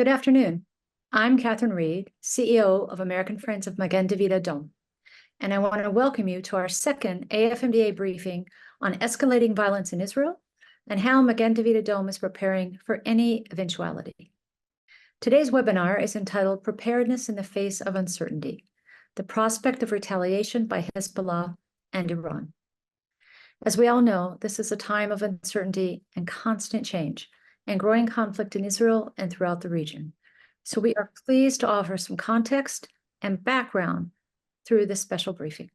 Good afternoon. I'm Catherine Reed, CEO of American Friends of Magen David Adom, and I want to welcome you to our second AFMDA briefing on escalating violence in Israel and how Magen David Adom is preparing for any eventuality. Today's webinar is entitled Preparedness in the Face of Uncertainty, the Prospect of Retaliation by Hezbollah and Iran. As we all know, this is a time of uncertainty and constant change, and growing conflict in Israel and throughout the region. So we are pleased to offer some context and background through this special briefing.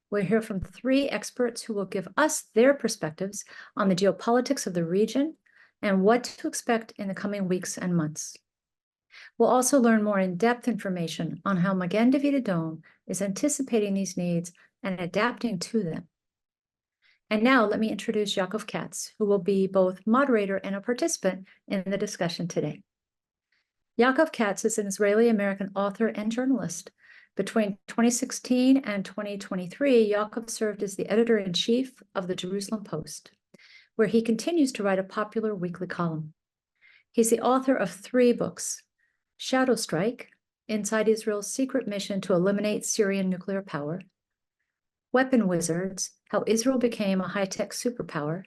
We'll hear from three experts who will give us their perspectives on the geopolitics of the region and what to expect in the coming weeks and months. We'll also learn more in-depth information on how Magen David Adom is anticipating these needs and adapting to them. And now let me introduce Yaakov Katz, who will be both moderator and a participant in the discussion today. Yaakov Katz is an Israeli-American author and journalist. Between 2016 and 2023, Yaakov served as the editor-in-chief of the Jerusalem Post, where he continues to write a popular weekly column. He's the author of 3 books: Shadow Strike, Inside Israel's Secret Mission to Eliminate Syrian Nuclear Power; Weapon Wizards, How Israel Became a High-Tech Superpower;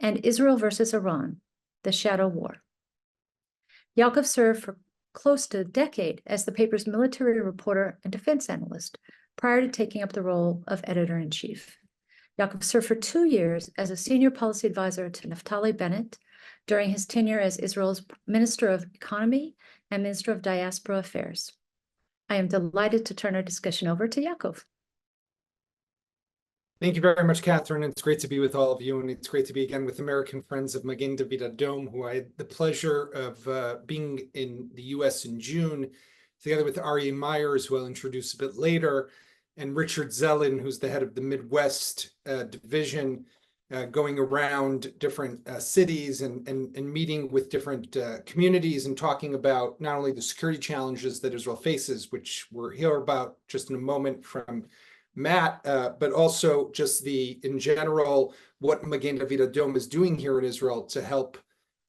and Israel versus Iran, The Shadow War. Yaakov served for close to a decade as the paper's military reporter and defense analyst prior to taking up the role of editor-in-chief. Yaakov served for 2 years as a senior policy advisor to Naftali Bennett during his tenure as Israel's Minister of Economy and Minister of Diaspora Affairs. I am delighted to turn our discussion over to Yaakov. Thank you very much, Catherine. It's great to be with all of you, and it's great to be again with American Friends of Magen David Adom, who I had the pleasure of being in the U.S. in June, together with Aryeh Myers, who I'll introduce a bit later, and Richard Zellin, who's the head of the Midwest division, going around different cities and meeting with different communities and talking about not only the security challenges that Israel faces, which we'll hear about just in a moment from Matt, but also just in general, what Magen David Adom is doing here in Israel to help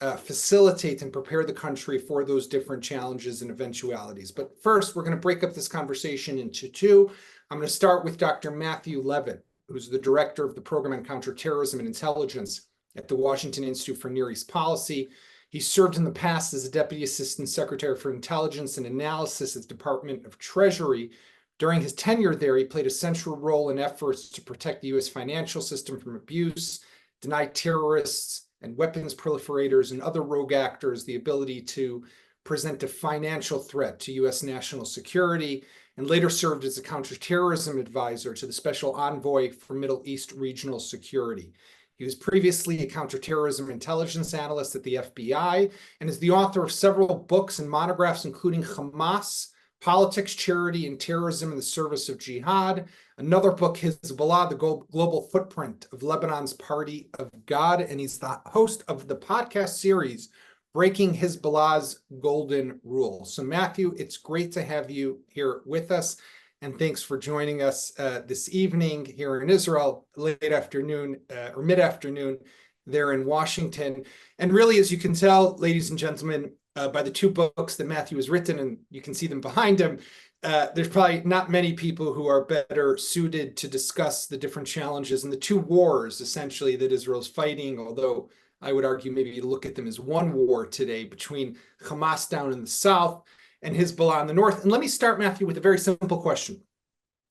facilitate and prepare the country for those different challenges and eventualities. But first, we're going to break up this conversation into 2. I'm going to start with Dr. Matthew Levin, who's the director of the Program on Counterterrorism and Intelligence at the Washington Institute for Near East Policy. He served in the past as a Deputy Assistant Secretary for Intelligence and Analysis at the Department of Treasury. During his tenure there, he played a central role in efforts to protect the U.S. financial system from abuse, deny terrorists and weapons proliferators and other rogue actors the ability to present a financial threat to U.S. national security, and later served as a counterterrorism advisor to the Special Envoy for Middle East Regional Security. He was previously a counterterrorism intelligence analyst at the FBI and is the author of several books and monographs, including Hamas, Politics, Charity, and Terrorism in the Service of Jihad. Another book, Hezbollah, the Global Footprint of Lebanon's Party of God. And he's the host of the podcast series, Breaking Hezbollah's Golden Rule. So Matthew, it's great to have you here with us. And thanks for joining us this evening here in Israel, late afternoon or mid-afternoon there in Washington. And really, as you can tell, ladies and gentlemen, by the 2 books that Matthew has written, and you can see them behind him, there's probably not many people who are better suited to discuss the different challenges and the 2 wars, essentially, that Israel's fighting, although I would argue maybe you look at them as one war today between Hamas down in the south and Hezbollah in the north. And let me start, Matthew, with a very simple question.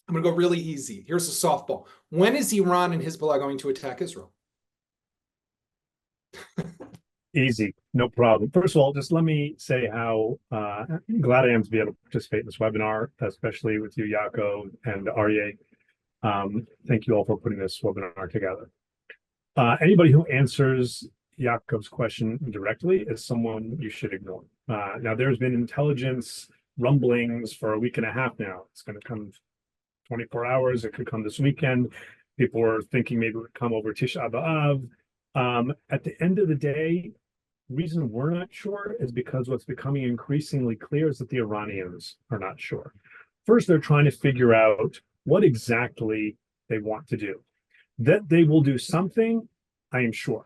I'm going to go really easy. Here's a softball. When is Iran and Hezbollah going to attack Israel? Easy, no problem. First of all, just let me say how glad I am to be able to participate in this webinar, especially with you, Yaakov and Aryeh. Thank you all for putting this webinar together. Anybody who answers Yaakov's question directly is someone you should ignore. Now, there's been intelligence rumblings for a week and a half now. It's going to come 24 hours. It could come this weekend. People were thinking maybe it would come over Tisha B'Av. At the end of the day, reason we're not sure is because what's becoming increasingly clear is that the Iranians are not sure. First, they're trying to figure out what exactly they want to do. That they will do something, I am sure.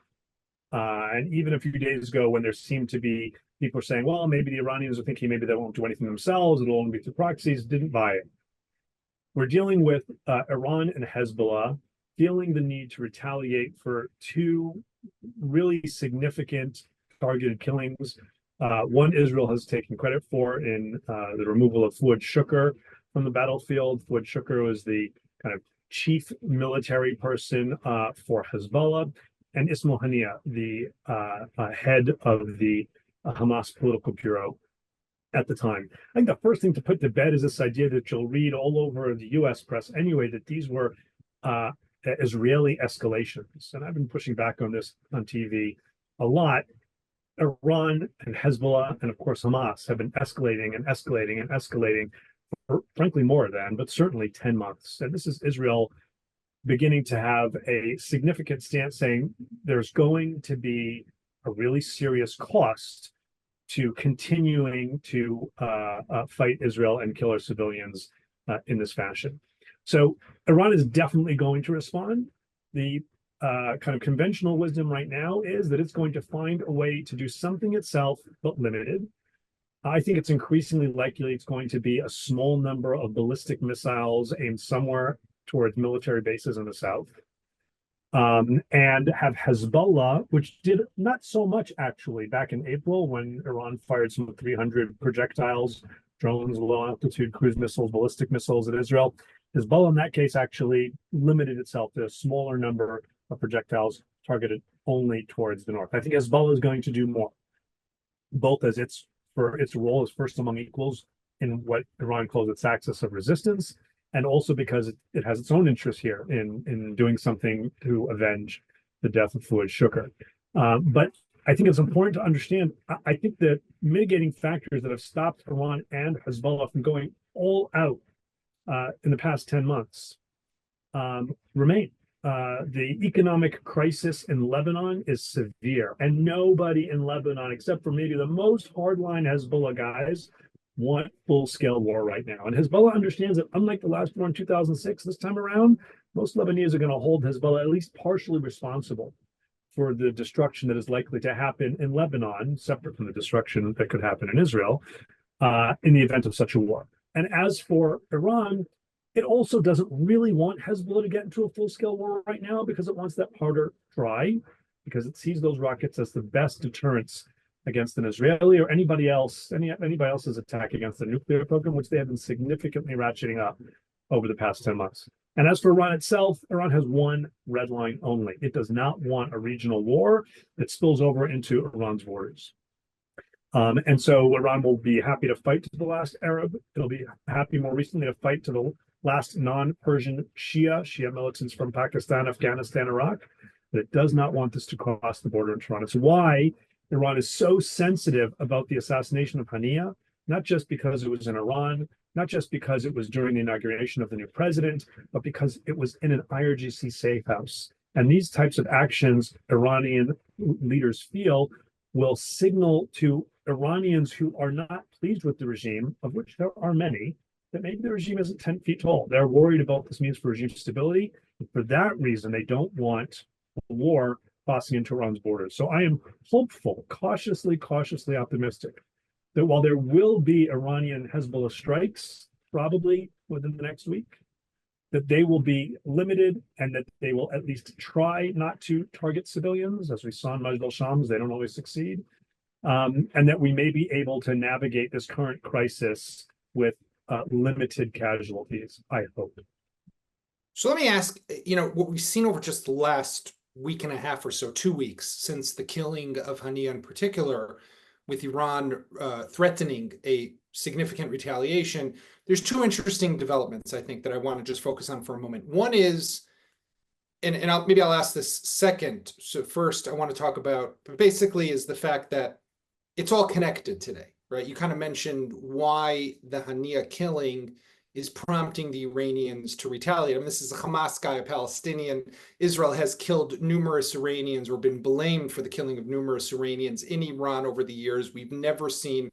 And even a few days ago, when there seemed to be people saying, well, maybe the Iranians are thinking maybe they won't do anything themselves, it'll only be through proxies, didn't buy it. We're dealing with Iran and Hezbollah feeling the need to retaliate for two really significant targeted killings. One Israel has taken credit for in the removal of Fuad Shukr from the battlefield. Fuad Shukr was the kind of chief military person for Hezbollah, and Ismail Haniyeh, the head of the Hamas political bureau at the time. I think the first thing to put to bed is this idea that you'll read all over the US press anyway, that these were Israeli escalations. And I've been pushing back on this on TV a lot. Iran and Hezbollah and of course Hamas have been escalating and escalating and escalating for frankly more than, but certainly 10 months. And this is Israel beginning to have a significant stance saying there's going to be a really serious cost to continuing to fight Israel and kill our civilians in this fashion. So Iran is definitely going to respond. The kind of conventional wisdom right now is that it's going to find a way to do something itself, but limited. I think it's increasingly likely it's going to be a small number of ballistic missiles aimed somewhere towards military bases in the south. And have Hezbollah, which did not so much actually back in April when Iran fired some 300 projectiles, drones, low altitude cruise missiles, ballistic missiles at Israel. Hezbollah in that case actually limited itself to a smaller number of projectiles targeted only towards the north. I think Hezbollah is going to do more, both as its role as first among equals in what Iran calls its axis of resistance, and also because it has its own interest here in doing something to avenge the death of Fuad Shukr. But I think it's important to understand, I think the mitigating factors that have stopped Iran and Hezbollah from going all out in the past 10 months remain. The economic crisis in Lebanon is severe, and nobody in Lebanon, except for maybe the most hardline Hezbollah guys, want full-scale war right now. And Hezbollah understands that unlike the last war in 2006, this time around, most Lebanese are going to hold Hezbollah at least partially responsible for the destruction that is likely to happen in Lebanon, separate from the destruction that could happen in Israel, in the event of such a war. And as for Iran, it also doesn't really want Hezbollah to get into a full-scale war right now because it wants that powder dry, because it sees those rockets as the best deterrence against an Israeli or anybody else's attack against the nuclear program, which they have been significantly ratcheting up over the past 10 months. And as for Iran itself, Iran has one red line only. It does not want a regional war that spills over into Iran's borders. And so Iran will be happy to fight to the last Arab. It'll be happy more recently to fight to the last non-Persian Shia militants from Pakistan, Afghanistan, Iraq. But it does not want this to cross the border into Iran. It's why Iran is so sensitive about the assassination of Haniyeh, not just because it was in Iran, not just because it was during the inauguration of the new president, but because it was in an IRGC safe house. And these types of actions Iranian leaders feel will signal to Iranians who are not pleased with the regime, of which there are many, that maybe the regime isn't 10 feet tall. They're worried about what this means for regime stability. And for that reason, they don't want a war crossing into Iran's borders. So I am hopeful, cautiously optimistic that while there will be Iranian Hezbollah strikes, probably within the next week, that they will be limited and that they will at least try not to target civilians. As we saw in Majd al-Shams, they don't always succeed. And that we may be able to navigate this current crisis with limited casualties, I hope. So let me ask, what we've seen over just the last week and a half or so, 2 weeks since the killing of Haniyeh in particular, with Iran threatening a significant retaliation, there's two interesting developments, I think, that I want to just focus on for a moment. One is, and I'll ask this second. So first, I want to talk about, basically, is the fact that it's all connected today, right? You kind of mentioned why the Haniyeh killing is prompting the Iranians to retaliate. I mean, this is a Hamas guy, a Palestinian. Israel has killed numerous Iranians or been blamed for the killing of numerous Iranians in Iran over the years. We've never seen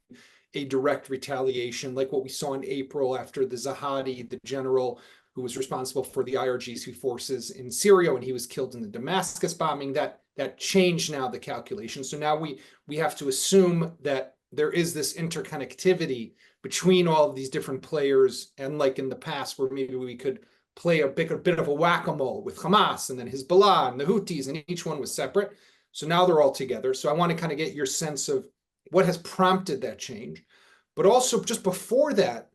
a direct retaliation like what we saw in April after the Zahadi, the general who was responsible for the IRGC forces in Syria when he was killed in the Damascus bombing. That that changed now the calculation. So now we have to assume that there is this interconnectivity between all of these different players, and like in the past where maybe we could play a bit of a whack-a-mole with Hamas and then Hezbollah and the Houthis, and each one was separate. So now they're all together. So I want to kind of get your sense of what has prompted that change. But also just before that,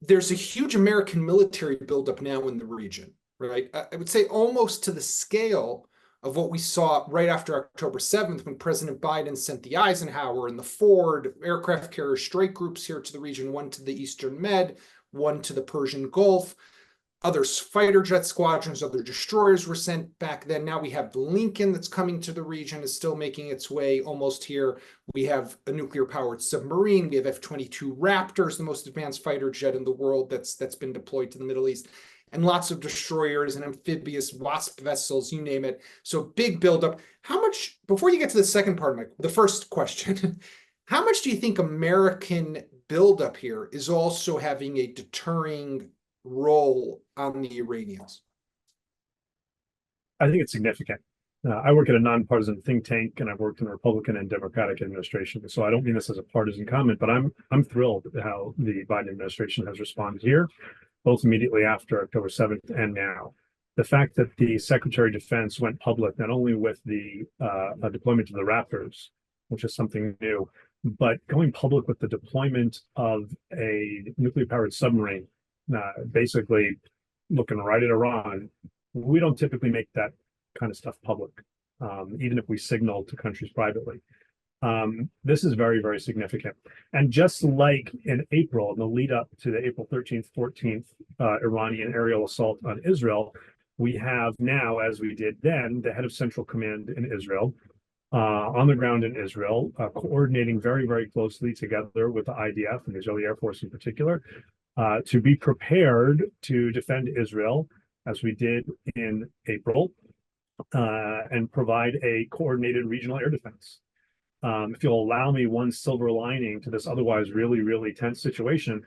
there's a huge American military buildup now in the region, right? I would say almost to the scale of what we saw right after October 7th, when President Biden sent the Eisenhower and the Ford aircraft carrier strike groups here to the region, one to the Eastern Med, one to the Persian Gulf. Other fighter jet squadrons, other destroyers were sent back then. Now we have Lincoln that's coming to the region, is still making its way almost here. We have a nuclear-powered submarine. We have F-22 Raptors, the most advanced fighter jet in the world that's been deployed to the Middle East, and lots of destroyers and amphibious Wasp vessels, you name it. So big buildup. How much, before you get to the second part of the first question, how much do you think American buildup here is also having a deterring role on the Iranians? I think it's significant. I work at a nonpartisan think tank, and I've worked in a Republican and Democratic administration. So I don't mean this as a partisan comment, but I'm thrilled at how the Biden administration has responded here, both immediately after October 7th and now. The fact that the Secretary of Defense went public not only with the deployment of the Raptors, which is something new, but going public with the deployment of a nuclear-powered submarine, basically looking right at Iran. We don't typically make that kind of stuff public, even if we signal to countries privately. This is very, very significant. And just like in April, in the lead up to the April 13th, 14th Iranian aerial assault on Israel, we have now, as we did then, the head of Central Command in Israel, on the ground in Israel, coordinating very, very closely together with the IDF and the Israeli Air Force in particular, to be prepared to defend Israel, as we did in April, and provide a coordinated regional air defense. If you'll allow me one silver lining to this otherwise really, really tense situation,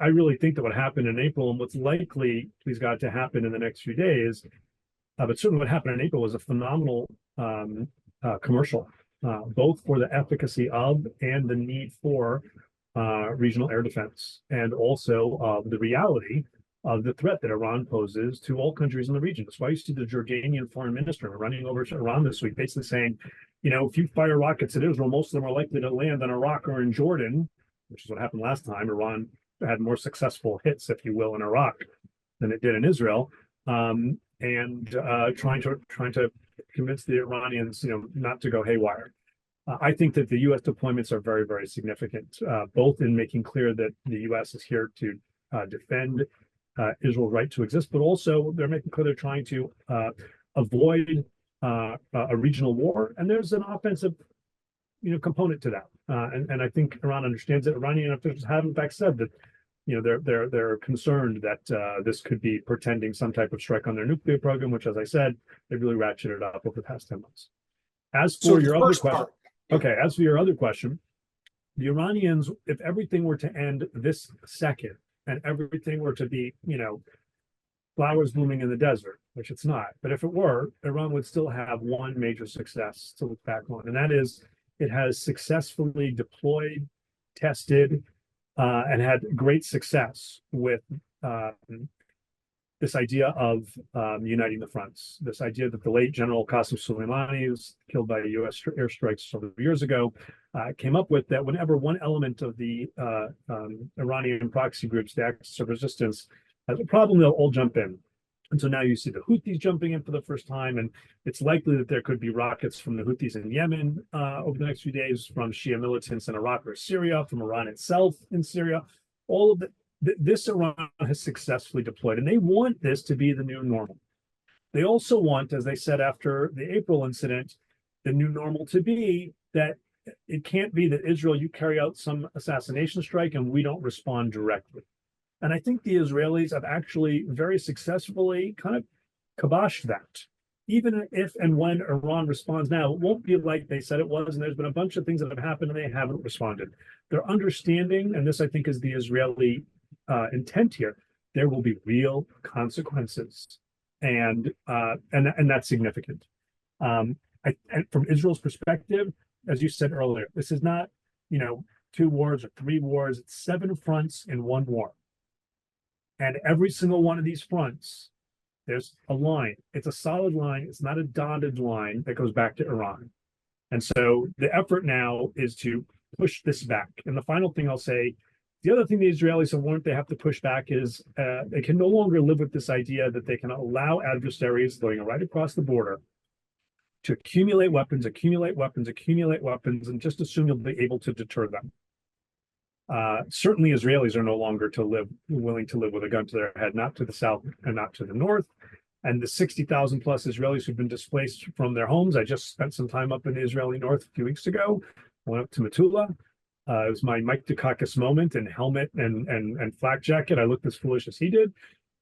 I really think that what happened in April, and what's likely, please God, to happen in the next few days, but certainly what happened in April was a phenomenal commercial, both for the efficacy of and the need for regional air defense, and also the reality of the threat that Iran poses to all countries in the region. That's why you see the Jordanian foreign minister running over to Iran this week, basically saying, you know, if you fire rockets at Israel, most of them are likely to land in Iraq or in Jordan, which is what happened last time. Iran had more successful hits, if you will, in Iraq than it did in Israel, and trying to convince the Iranians, you know, not to go haywire. I think that the U.S. deployments are very, very significant, both in making clear that the U.S. is here to defend Israel's right to exist, but also they're making clear they're trying to avoid a regional war. And there's an offensive, you know, component to that. And I think Iran understands it. Iranian officials have in fact said that, you know, they're concerned that this could be portending some type of strike on their nuclear program, which, as I said, they've really ratcheted up over the past 10 months. As for your other question, okay, as for your other question, the Iranians, if everything were to end this second and everything were to be, you know, flowers blooming in the desert, which it's not, but if it were, Iran would still have one major success to look back on, and that is it has successfully deployed, tested, and had great success with this idea of uniting the fronts. This idea that the late General Qasem Soleimani, was killed by U.S. airstrikes several years ago, came up with, that whenever one element of the Iranian proxy groups, the Axis of Resistance, has a problem, they'll all jump in. And so now you see the Houthis jumping in for the first time, and it's likely that there could be rockets from the Houthis in Yemen over the next few days, from Shia militants in Iraq or Syria, from Iran itself in Syria. All of this Iran has successfully deployed, and they want this to be the new normal. They also want, as they said after the April incident, the new normal to be that it can't be that Israel, you carry out some assassination strike and we don't respond directly. And I think the Israelis have actually very successfully kind of kiboshed that. Even if and when Iran responds now, it won't be like they said it was. And there's been a bunch of things that have happened and they haven't responded. They're understanding, and this I think is the Israeli intent here, there will be real consequences. And that's significant. And from Israel's perspective, as you said earlier, this is not, 2 wars or 3 wars. It's 7 fronts in 1 war. And every single one of these fronts, there's a line. It's a solid line. It's not a dotted line that goes back to Iran. And so the effort now is to push this back. And the final thing I'll say, the other thing the Israelis have learned they have to push back is they can no longer live with this idea that they can allow adversaries going right across the border to accumulate weapons, and just assume you'll be able to deter them. Certainly Israelis are no longer willing to live with a gun to their head, not to the south and not to the north. And the 60,000 plus Israelis who've been displaced from their homes. I just spent some time up in the Israeli north a few weeks ago. I went up to Metula. It was my Mike Dukakis moment in helmet and flak jacket. I looked as foolish as he did.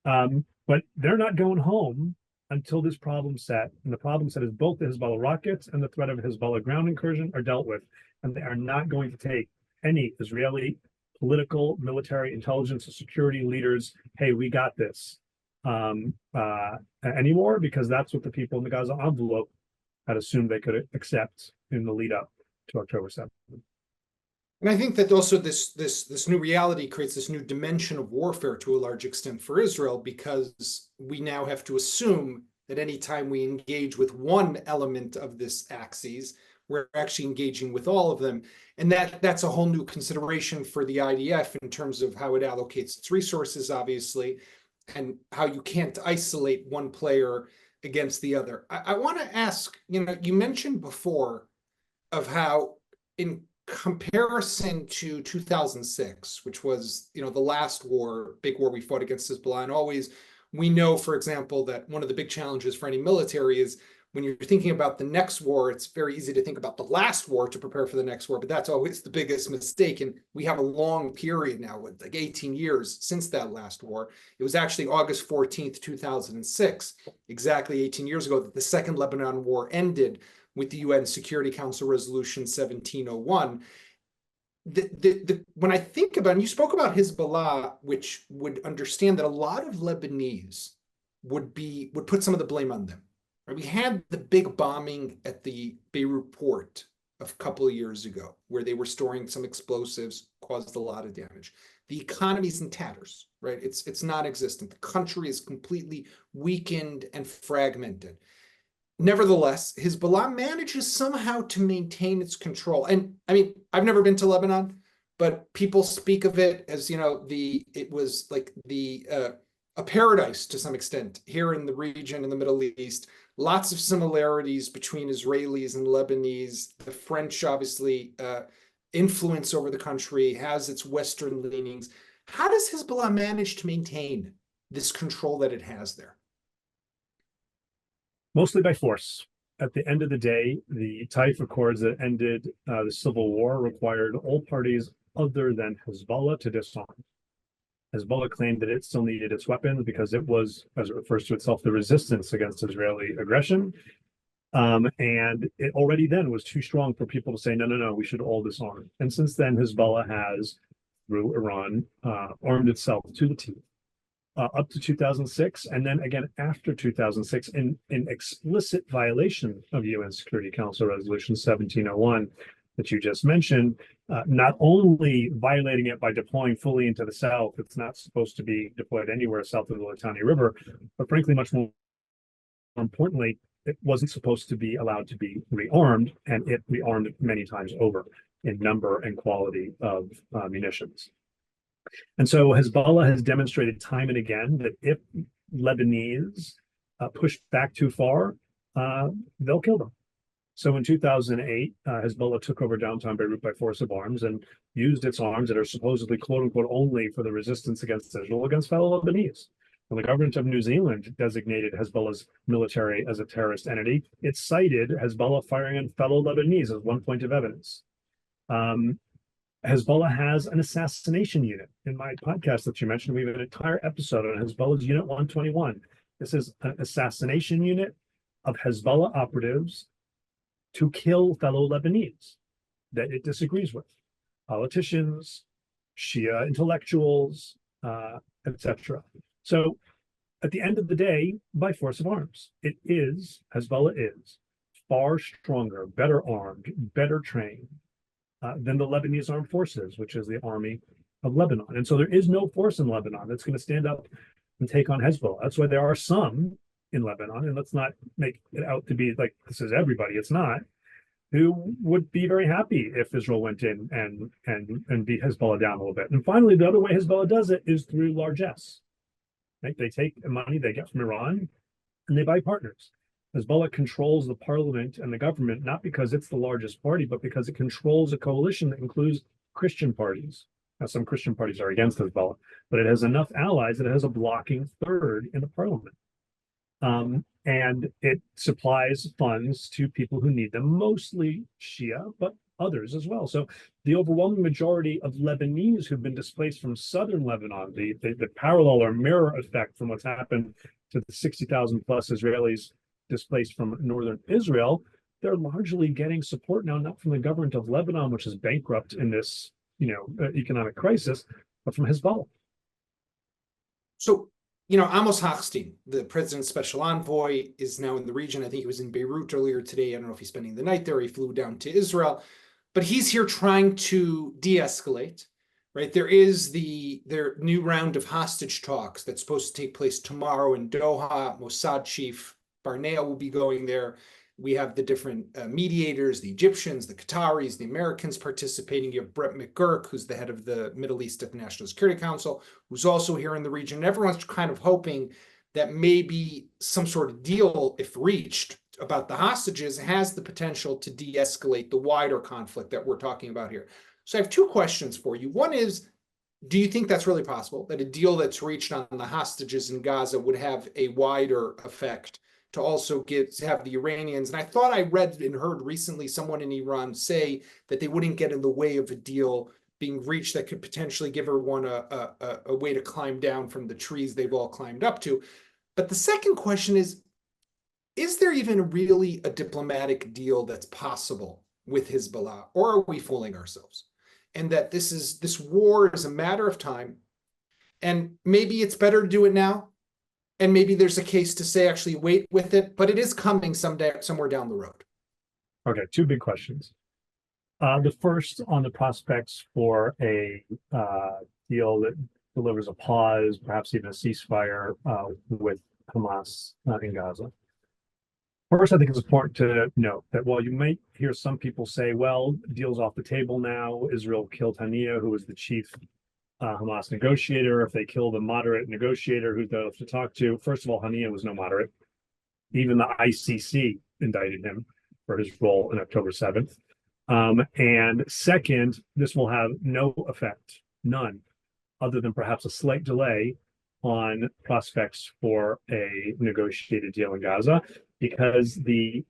But they're not going home until this problem set. And the problem set is both the Hezbollah rockets and the threat of Hezbollah ground incursion are dealt with. And they are not going to take any Israeli political, military, intelligence, or security leaders, hey, we got this anymore, because that's what the people in the Gaza envelope had assumed they could accept in the lead up to October 7th. And I think that also this new reality creates this new dimension of warfare to a large extent for Israel, because we now have to assume that anytime we engage with one element of this axis, we're actually engaging with all of them. And that's a whole new consideration for the IDF in terms of how it allocates its resources, obviously, and how you can't isolate one player against the other. I want to ask, you mentioned before of how in comparison to 2006, which was, the last big war we fought against Hezbollah, and always we know, for example, that one of the big challenges for any military is when you're thinking about the next war, it's very easy to think about the last war to prepare for the next war, but that's always the biggest mistake. And we have a long period now with like 18 years since that last war. It was actually August 14th, 2006, exactly 18 years ago, that the Second Lebanon War ended with the UN Security Council Resolution 1701. When I think about, and you spoke about Hezbollah, which would understand that a lot of Lebanese would put some of the blame on them. We had the big bombing at the Beirut port a couple of years ago, where they were storing some explosives, caused a lot of damage. The economy's in tatters, right? It's non-existent. The country is completely weakened and fragmented. Nevertheless, Hezbollah manages somehow to maintain its control. And I mean, I've never been to Lebanon, but people speak of it as, it was like a paradise to some extent here in the region, in the Middle East. Lots of similarities between Israelis and Lebanese. The French, obviously, influence over the country, has its Western leanings. How does Hezbollah manage to maintain this control that it has there? Mostly by force. At the end of the day, the Taif Accords that ended the civil war required all parties other than Hezbollah to disarm. Hezbollah claimed that it still needed its weapons because it was, as it refers to itself, the resistance against Israeli aggression. And it already then was too strong for people to say, no, we should all disarm. And since then, Hezbollah has, through Iran, armed itself to the teeth. Up to 2006, and then again after 2006, in explicit violation of UN Security Council Resolution 1701 that you just mentioned, not only violating it by deploying fully into the south, it's not supposed to be deployed anywhere south of the Litani River, but frankly, much more importantly, it wasn't supposed to be allowed to be rearmed, and it rearmed many times over in number and quality of munitions. And so Hezbollah has demonstrated time and again that if Lebanese push back too far, they'll kill them. So in 2008, Hezbollah took over downtown Beirut by force of arms and used its arms that are supposedly quote unquote only for the resistance against Israel against fellow Lebanese. When the government of New Zealand designated Hezbollah's military as a terrorist entity, it cited Hezbollah firing on fellow Lebanese as one point of evidence. Hezbollah has an assassination unit. In my podcast that you mentioned, we have an entire episode on Hezbollah's Unit 121. This is an assassination unit of Hezbollah operatives to kill fellow Lebanese that it disagrees with. Politicians, Shia intellectuals, etc. So at the end of the day, by force of arms, Hezbollah is far stronger, better armed, better trained than the Lebanese armed forces, which is the army of Lebanon. And so there is no force in Lebanon that's going to stand up and take on Hezbollah. That's why there are some in Lebanon, and let's not make it out to be like this is everybody. It's not. Who would be very happy if Israel went in and beat Hezbollah down a little bit. And finally, the other way Hezbollah does it is through largesse. Right? They take the money they get from Iran and they buy partners. Hezbollah controls the parliament and the government, not because it's the largest party, but because it controls a coalition that includes Christian parties. Now, some Christian parties are against Hezbollah, but it has enough allies that it has a blocking third in the parliament. And it supplies funds to people who need them, mostly Shia, but others as well. So the overwhelming majority of Lebanese who've been displaced from southern Lebanon, the parallel or mirror effect from what's happened to the 60,000 plus Israelis displaced from northern Israel, they're largely getting support now, not from the government of Lebanon, which is bankrupt in this, economic crisis, but from Hezbollah. So, Amos Hochstein, the president's special envoy, is now in the region. I think he was in Beirut earlier today. I don't know if he's spending the night there. He flew down to Israel, but he's here trying to de-escalate, right? There is their new round of hostage talks that's supposed to take place tomorrow in Doha. Mossad chief Barnea will be going there. We have the different mediators, the Egyptians, the Qataris, the Americans participating. You have Brett McGurk, who's the head of the Middle East at the National Security Council, who's also here in the region. And everyone's kind of hoping that maybe some sort of deal, if reached, about the hostages has the potential to de-escalate the wider conflict that we're talking about here. So I have two questions for you. One is, do you think that's really possible, that a deal that's reached on the hostages in Gaza would have a wider effect to also have the Iranians? And I thought I read and heard recently someone in Iran say that they wouldn't get in the way of a deal being reached that could potentially give everyone a way to climb down from the trees they've all climbed up to. But the second question is there even really a diplomatic deal that's possible with Hezbollah, or are we fooling ourselves? And that this war is a matter of time, and maybe it's better to do it now. And maybe there's a case to say, actually, wait with it, but it is coming someday, somewhere down the road. Okay, two big questions. The first on the prospects for a deal that delivers a pause, perhaps even a ceasefire with Hamas in Gaza. First, I think it's important to note that while you might hear some people say, well, deal's off the table now, Israel killed Haniyeh, who was the chief Hamas negotiator. If they kill the moderate negotiator who they'll have to talk to, first of all, Haniyeh was no moderate. Even the ICC indicted him for his role on October 7th. And second, this will have no effect, none, other than perhaps a slight delay on prospects for a negotiated deal in Gaza, because the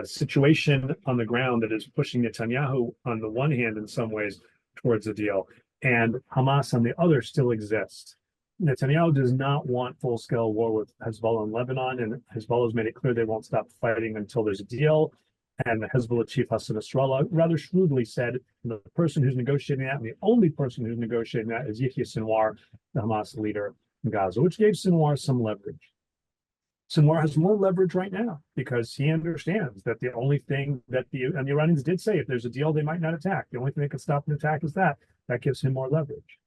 situation on the ground that is pushing Netanyahu on the one hand in some ways towards a deal, and Hamas on the other still exists. Netanyahu does not want full-scale war with Hezbollah in Lebanon, and Hezbollah has made it clear they won't stop fighting until there's a deal. And the Hezbollah chief Hassan Nasrallah rather shrewdly said the person who's negotiating that, and the only person who's negotiating that, is Yahya Sinwar, the Hamas leader in Gaza, which gave Sinwar some leverage. Sinwar has more leverage right now because he understands that the only thing that the Iranians did say, if there's a deal, they might not attack. The only thing that can stop an attack is that. That gives him more leverage.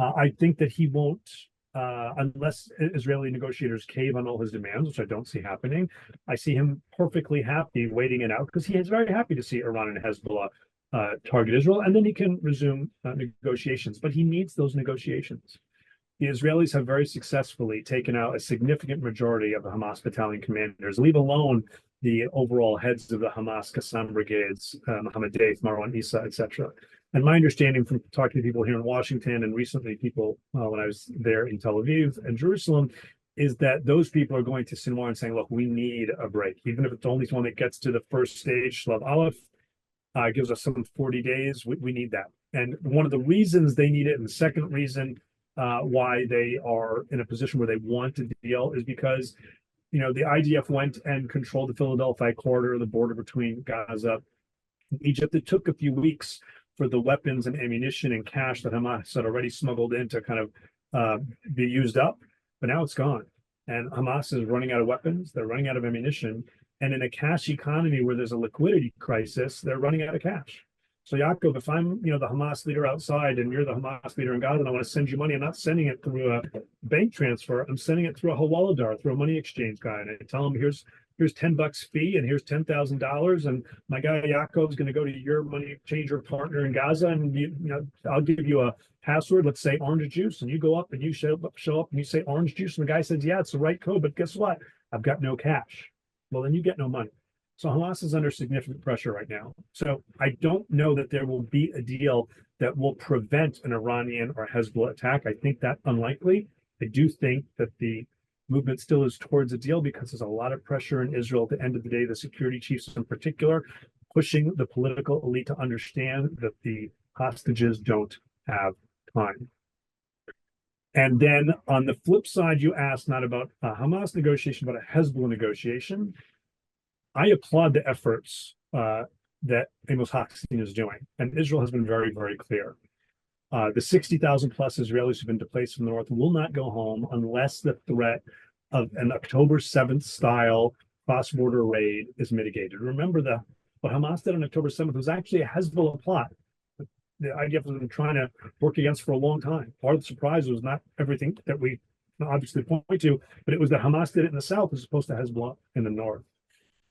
I think that he won't, unless Israeli negotiators cave on all his demands, which I don't see happening. I see him perfectly happy waiting it out because he is very happy to see Iran and Hezbollah target Israel, and then he can resume negotiations. But he needs those negotiations. The Israelis have very successfully taken out a significant majority of the Hamas battalion commanders, leave alone the overall heads of the Hamas Qassam brigades, Mohammed Deif, Marwan Issa, etc. And my understanding from talking to people here in Washington and recently people when I was there in Tel Aviv and Jerusalem, is that those people are going to Sinwar and saying, look, we need a break. Even if it's only one that gets to the first stage, Shlav Aleph, gives us some 40 days, we need that. And one of the reasons they need it, and the second reason why they are in a position where they want to deal, is because the IDF went and controlled the Philadelphia corridor, the border between Gaza and Egypt. It took a few weeks for the weapons and ammunition and cash that Hamas had already smuggled in to kind of be used up, but now it's gone. And Hamas is running out of weapons, they're running out of ammunition, And in a cash economy where there's a liquidity crisis, they're running out of cash. So Yaakov, if I'm, the Hamas leader outside and you're the Hamas leader in Gaza and I want to send you money, I'm not sending it through a bank transfer. I'm sending it through a Hawala, through a money exchange guy. And I tell him, here's $10 fee and here's $10,000. And my guy Yaakov is going to go to your money exchanger partner in Gaza. And I'll give you a password, let's say orange juice. And you go up and you show up and you say orange juice. And the guy says, yeah, it's the right code. But guess what? I've got no cash. Well, then you get no money. So Hamas is under significant pressure right now. So I don't know that there will be a deal that will prevent an Iranian or Hezbollah attack. I think that unlikely. I do think that the movement still is towards a deal because there's a lot of pressure in Israel. At the end of the day, the security chiefs in particular, pushing the political elite to understand that the hostages don't have time. And then on the flip side, you asked not about a Hamas negotiation, but a Hezbollah negotiation. I applaud the efforts that Amos Hochstein is doing. And Israel has been very, very clear. The 60,000 plus Israelis who've been displaced from the north will not go home unless the threat of an October 7th style cross-border raid is mitigated. Remember what Hamas did on October 7th was actually a Hezbollah plot. The IDF has been trying to work against for a long time. Part of the surprise was not everything that we obviously point to, but it was that Hamas did it in the south as opposed to Hezbollah in the north.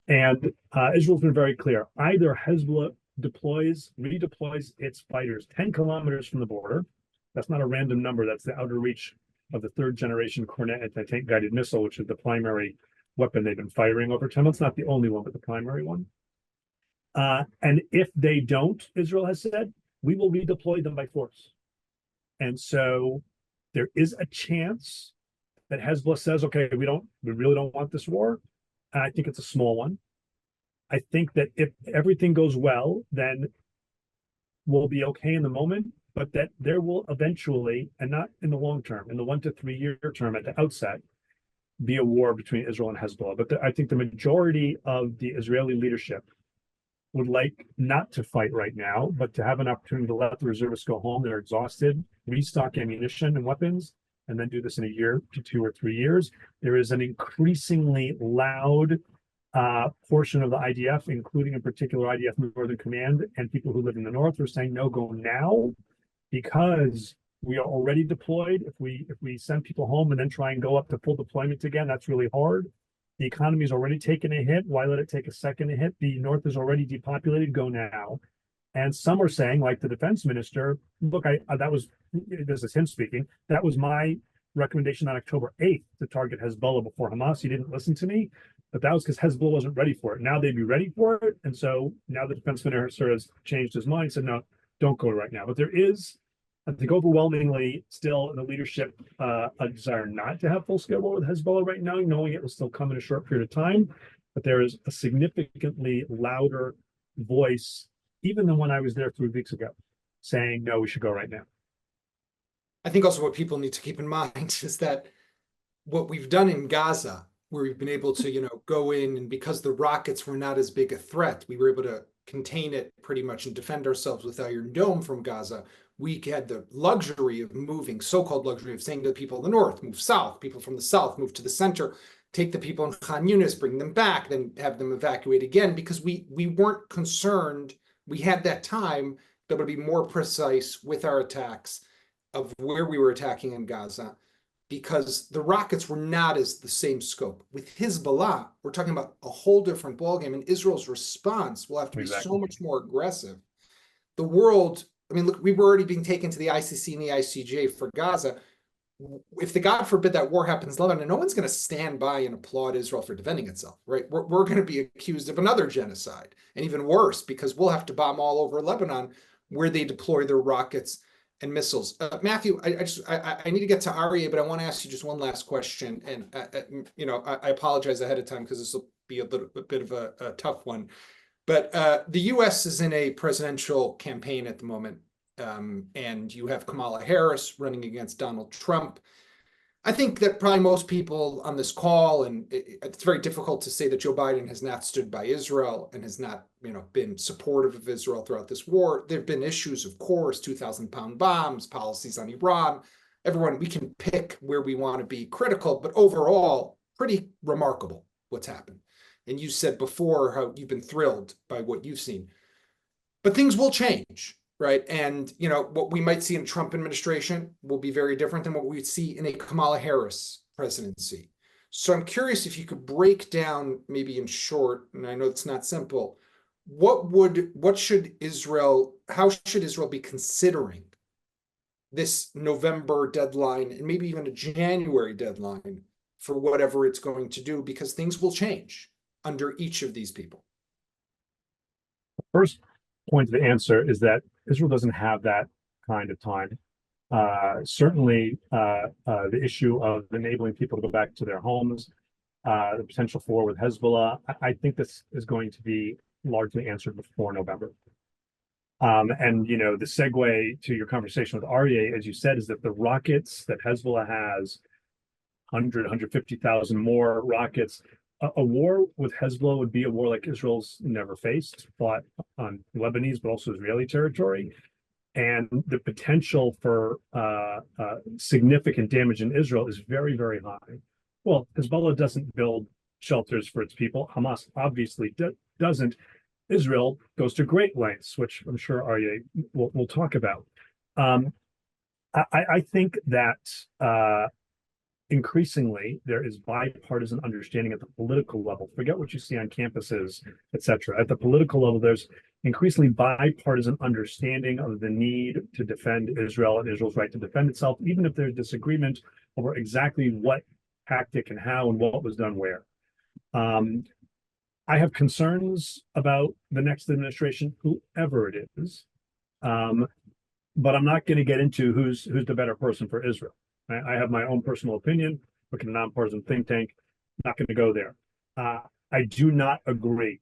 And Israel's been very clear. Either Hezbollah redeploys its fighters 10 kilometers from the border. That's not a random number. That's the outer reach of the third generation Kornet anti-tank guided missile, which is the primary weapon they've been firing over time. It's not the only one, but the primary one. And if they don't, Israel has said, we will redeploy them by force. And so there is a chance that Hezbollah says, okay, we really don't want this war. I think it's a small one. I think that if everything goes well, then we'll be okay in the moment, but that there will eventually, and not in the long term, in the 1 to 3 year term at the outset, be a war between Israel and Hezbollah. But I think the majority of the Israeli leadership would like not to fight right now, but to have an opportunity to let the reservists go home. They're exhausted, restock ammunition and weapons, and then do this in a year to 2 or 3 years. There is an increasingly loud portion of the IDF, including in particular IDF Northern Command and people who live in the north, are saying no, go now, because we are already deployed. If we send people home and then try and go up to full deployment again, that's really hard. The economy's already taken a hit. Why let it take a second to hit? The north is already depopulated. Go now. And some are saying, like the defense minister, look, this is him speaking, that was my recommendation on October 8th to target Hezbollah before Hamas. He didn't listen to me, but that was because Hezbollah wasn't ready for it. Now they'd be ready for it. And so now the defense minister has changed his mind, said, no, don't go right now. But there is, I think, overwhelmingly still in the leadership, a desire not to have full-scale war with Hezbollah right now, knowing it will still come in a short period of time. But there is a significantly louder voice, even than when I was there 3 weeks ago, saying, no, we should go right now. I think also what people need to keep in mind is that what we've done in Gaza, where we've been able to, go in, and because the rockets were not as big a threat, we were able to contain it pretty much and defend ourselves with Iron Dome from Gaza. We had the luxury of moving, so-called luxury of saying to the people in the north, move south, people from the south, move to the center, take the people in Khan Yunis, bring them back, then have them evacuate again, because we weren't concerned. We had that time that would be more precise with our attacks of where we were attacking in Gaza, because the rockets were not as the same scope. With Hezbollah, we're talking about a whole different ballgame, and Israel's response will have to be so much more aggressive. The world, I mean, look, we were already being taken to the ICC and the ICJ for Gaza. If the God forbid that war happens in Lebanon, no one's going to stand by and applaud Israel for defending itself, right? We're going to be accused of another genocide, and even worse, because we'll have to bomb all over Lebanon where they deploy their rockets and missiles. Matthew, I need to get to Aryeh, but I want to ask you just one last question. And I apologize ahead of time because this will be a bit of a tough one. But the U.S. is in a presidential campaign at the moment, and you have Kamala Harris running against Donald Trump. I think that probably most people on this call, and it's very difficult to say that Joe Biden has not stood by Israel and has not, been supportive of Israel throughout this war. There have been issues, of course, 2,000-pound bombs, policies on Iran. Everyone, we can pick where we want to be critical, but overall, pretty remarkable what's happened. And you said before how you've been thrilled by what you've seen. But things will change, right? And, you know, what we might see in a Trump administration will be very different than what we'd see in a Kamala Harris presidency. So I'm curious if you could break down, maybe in short, and I know it's not simple, how should Israel be considering this November deadline and maybe even a January deadline for whatever it's going to do, because things will change under each of these people? First point of the answer is that Israel doesn't have that kind of time. Certainly, the issue of enabling people to go back to their homes, the potential for war with Hezbollah, I think this is going to be largely answered before November. And, you know, the segue to your conversation with Aryeh, as you said, is that the rockets that Hezbollah has, 150,000 more rockets. A war with Hezbollah would be a war like Israel's never faced, fought on Lebanese, but also Israeli territory. And the potential for significant damage in Israel is very, very high. Well, Hezbollah doesn't build shelters for its people. Hamas obviously doesn't. Israel goes to great lengths, which I'm sure Aryeh will talk about. I think that increasingly there is bipartisan understanding at the political level. Forget what you see on campuses, etc. At the political level, there's increasingly bipartisan understanding of the need to defend Israel and Israel's right to defend itself, even if there's disagreement over exactly what tactic and how and what was done where. I have concerns about the next administration, whoever it is, but I'm not going to get into who's the better person for Israel. I have my own personal opinion. Look at a nonpartisan think tank. Not going to go there. I do not agree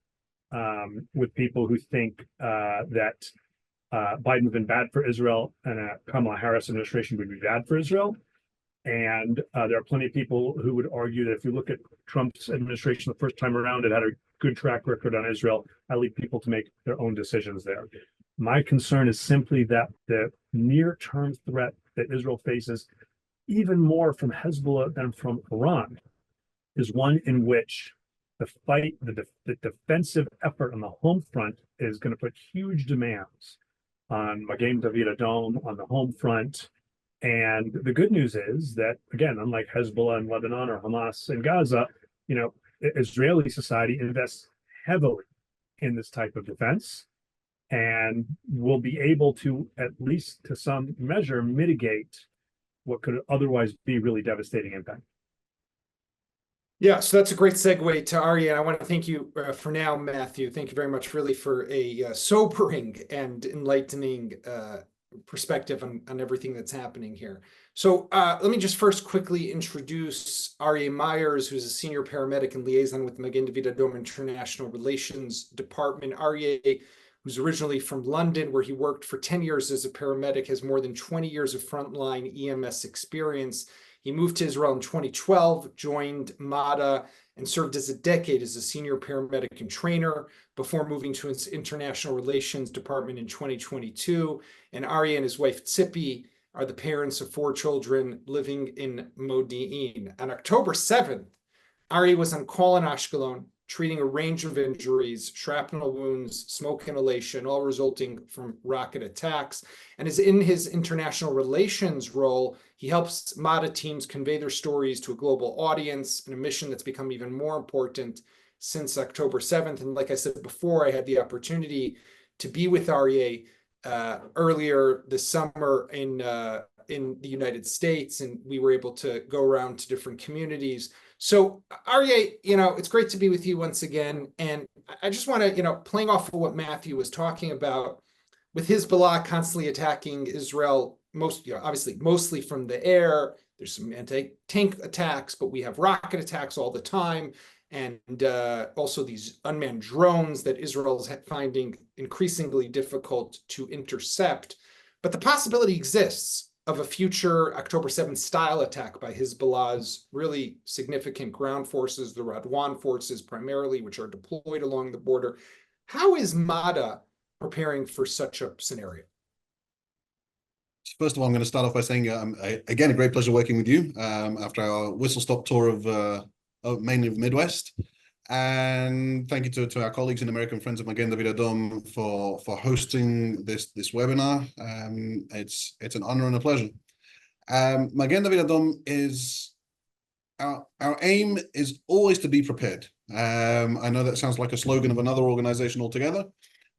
with people who think that Biden's been bad for Israel and a Kamala Harris administration would be bad for Israel. And there are plenty of people who would argue that if you look at Trump's administration the first time around, it had a good track record on Israel. I leave people to make their own decisions there. My concern is simply that the near-term threat that Israel faces, even more from Hezbollah than from Iran, is one in which the defensive effort on the home front is going to put huge demands on Magen David Adom on the home front. And the good news is that, again, unlike Hezbollah in Lebanon or Hamas in Gaza, you know, Israeli society invests heavily in this type of defense and will be able to, at least to some measure, mitigate what could otherwise be really devastating impact. Yeah, so that's a great segue to Aryeh. I want to thank you for now, Matthew. Thank you very much, really, for a sobering and enlightening perspective on everything that's happening here. So let me just first quickly introduce Aryeh Myers, who's a senior paramedic and liaison with the Magen David Adom International Relations Department. Aryeh, who's originally from London, where he worked for 10 years as a paramedic, has more than 20 years of frontline EMS experience. He moved to Israel in 2012, joined MADA, and served as a decade as a senior paramedic and trainer before moving to its international relations department in 2022. And Aryeh and his wife Tzipi are the parents of 4 children living in Modi'in. On October 7th, Aryeh was on call in Ashkelon, treating a range of injuries, shrapnel wounds, smoke inhalation, all resulting from rocket attacks. And as in his international relations role, he helps MADA teams convey their stories to a global audience, in a mission that's become even more important since October 7th. And like I said before, I had the opportunity to be with Aryeh earlier this summer in the United States, and we were able to go around to different communities. So Aryeh, you know, it's great to be with you once again. And I just want to, you know, playing off of what Matthew was talking about, with Hezbollah constantly attacking Israel, obviously mostly from the air. There's some anti-tank attacks, but we have rocket attacks all the time. And also these unmanned drones that Israel is finding increasingly difficult to intercept. But the possibility exists of a future October 7th style attack by Hezbollah's really significant ground forces, the Radwan forces primarily, which are deployed along the border. How is MADA preparing for such a scenario? First of all, I'm going to start off by saying, again, a great pleasure working with you after our whistle-stop tour of mainly of the Midwest. And thank you to our colleagues and American Friends of Magen David Adom for hosting this webinar. It's an honor and a pleasure. Magen David Adom is our aim is always to be prepared. I know that sounds like a slogan of another organization altogether,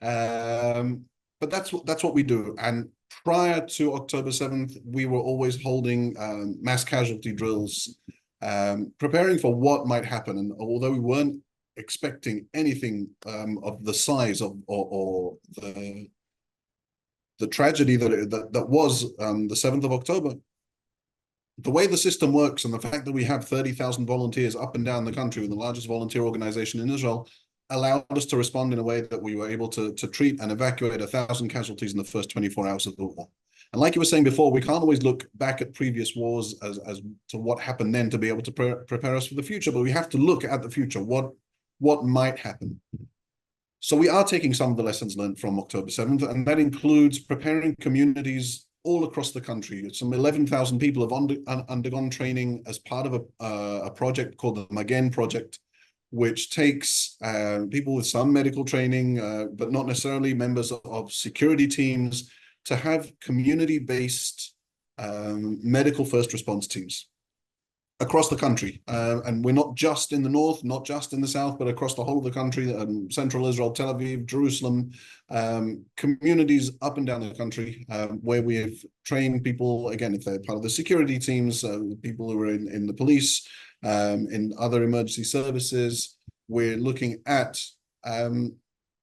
but that's what we do. And prior to October 7th, we were always holding mass casualty drills, preparing for what might happen. And although we weren't expecting anything of the size of or the tragedy that was the 7th of October, the way the system works and the fact that we have 30,000 volunteers up and down the country, the largest volunteer organization in Israel, allowed us to respond in a way that we were able to treat and evacuate 1,000 casualties in the first 24 hours of the war. And like you were saying before, we can't always look back at previous wars as to what happened then to be able to prepare us for the future, but we have to look at the future, what might happen. So we are taking some of the lessons learned from October 7th, and that includes preparing communities all across the country. Some 11,000 people have undergone training as part of a project called the Magen Project, which takes people with some medical training, but not necessarily members of security teams, to have community-based medical first response teams across the country. And we're not just in the north, not just in the south, but across the whole of the country, central Israel, Tel Aviv, Jerusalem, communities up and down the country, where we have trained people, again, if they're part of the security teams, people who are in the police, in other emergency services. We're looking at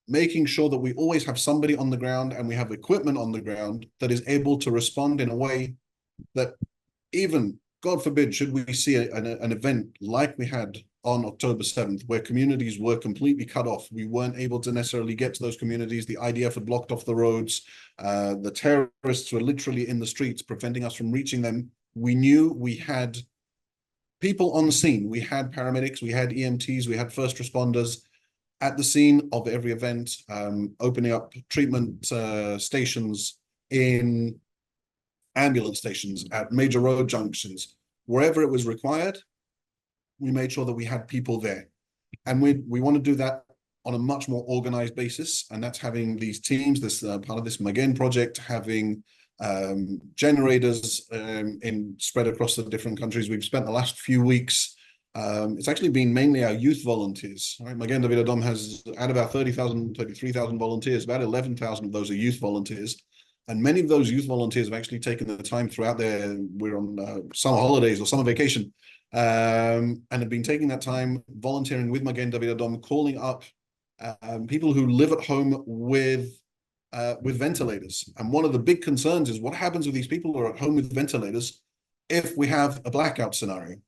making sure that we always have somebody on the ground and we have equipment on the ground that is able to respond in a way that even, God forbid, should we see an event like we had on October 7th, where communities were completely cut off. We weren't able to necessarily get to those communities. The IDF had blocked off the roads. The terrorists were literally in the streets, preventing us from reaching them. We knew we had people on the scene. We had paramedics, we had EMTs, we had first responders at the scene of every event, opening up treatment stations, in ambulance stations, at major road junctions, wherever it was required. We made sure that we had people there. And we want to do that on a much more organized basis. And that's having these teams, this part of this Magen project, having generators spread across the different countries. We've spent the last few weeks, it's actually been mainly our youth volunteers. Right? Magen David Adom has, out of our 33,000 volunteers, about 11,000 of those are youth volunteers. And many of those youth volunteers have actually taken the time throughout we're on summer holidays or summer vacation, and have been taking that time volunteering with Magen David Adom, calling up people who live at home with ventilators. And one of the big concerns is what happens with these people who are at home with ventilators if we have a blackout scenario,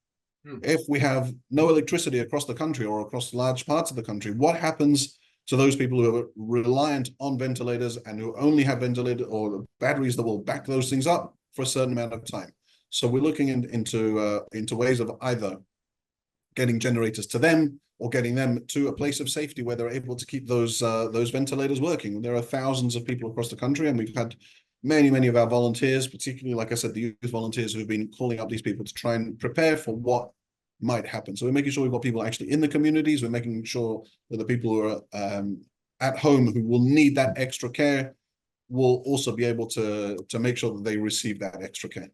if we have no electricity across the country or across large parts of the country. What happens to those people who are reliant on ventilators and who only have ventilator or batteries that will back those things up for a certain amount of time? So we're looking into ways of either getting generators to them or getting them to a place of safety where they're able to keep those ventilators working. There are thousands of people across the country, and we've had many of our volunteers, particularly, like I said, the youth volunteers, who have been calling up these people to try and prepare for what might happen. So we're making sure we've got people actually in the communities. We're making sure that the people who are at home who will need that extra care will also be able to make sure that they receive that extra care.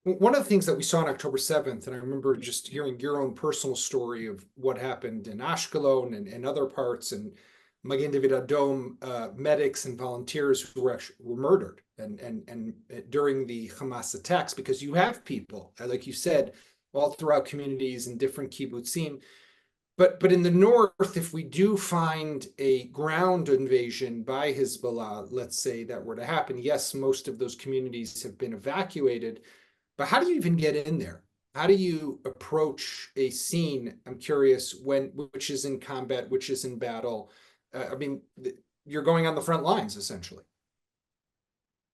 One of the things that we saw on October 7th, and I remember just hearing your own personal story of what happened in Ashkelon and other parts, and Magen David Adom medics and volunteers who were murdered and during the Hamas attacks, because you have people, like you said, all throughout communities and different kibbutzim. But in the north, if we do find a ground invasion by Hezbollah, let's say that were to happen, yes, most of those communities have been evacuated. But how do you even get in there? How do you approach a scene? I'm curious, which is in combat, which is in battle. I mean, you're going on the front lines, essentially.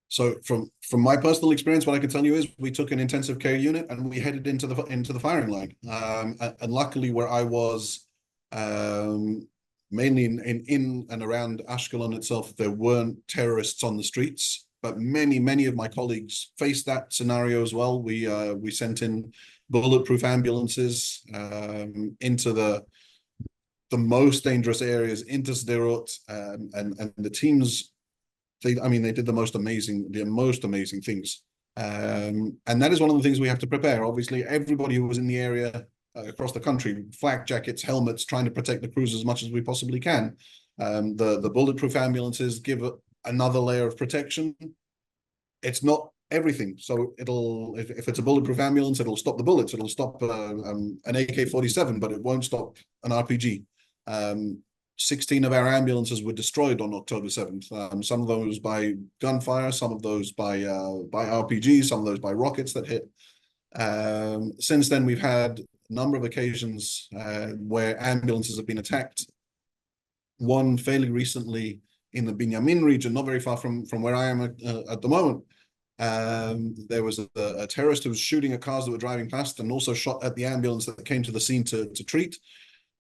So from my personal experience, what I can tell you is we took an intensive care unit and we headed into the firing line. And luckily, where I was, mainly in and around Ashkelon itself, there weren't terrorists on the streets. But many of my colleagues faced that scenario as well. We sent in bulletproof ambulances into the the most dangerous areas into Sderot, and the teams, they did the most amazing things. And that is one of the things we have to prepare. Obviously, everybody who was in the area across the country, flak jackets, helmets, trying to protect the crews as much as we possibly can. The bulletproof ambulances give another layer of protection. It's not everything. So if it's a bulletproof ambulance, it'll stop the bullets. It'll stop an AK-47, but it won't stop an RPG. 16 of our ambulances were destroyed on October 7th. Some of those by gunfire, some of those by RPGs, some of those by rockets that hit. Since then, we've had a number of occasions where ambulances have been attacked. One fairly recently in the Binyamin region, not very far from where I am at the moment. There was a terrorist who was shooting at cars that were driving past and also shot at the ambulance that came to the scene to treat.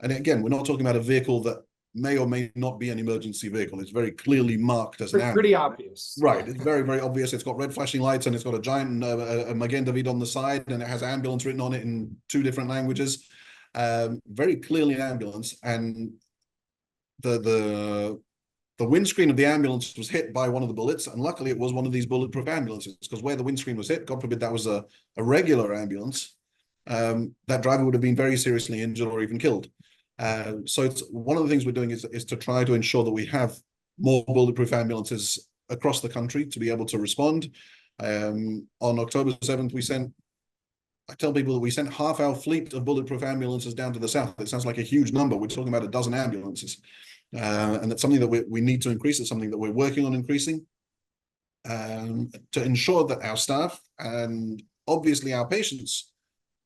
And again, we're not talking about a vehicle that may or may not be an emergency vehicle. It's very clearly marked as an ambulance. Pretty obvious. Right. It's very, very obvious. It's got red flashing lights and it's got a giant a Magen David on the side, and it has ambulance written on it in 2 different languages. Very clearly an ambulance. And the windscreen of the ambulance was hit by one of the bullets, and luckily it was one of these bulletproof ambulances, because where the windscreen was hit, God forbid that was a regular ambulance, that driver would have been very seriously injured or even killed. So it's one of the things we're doing is to try to ensure that we have more bulletproof ambulances across the country to be able to respond. On October 7th, I tell people that we sent half our fleet of bulletproof ambulances down to the south. It sounds like a huge number. We're talking about a dozen ambulances. And that's something that we need to increase. It's something that we're working on increasing to ensure that our staff and obviously our patients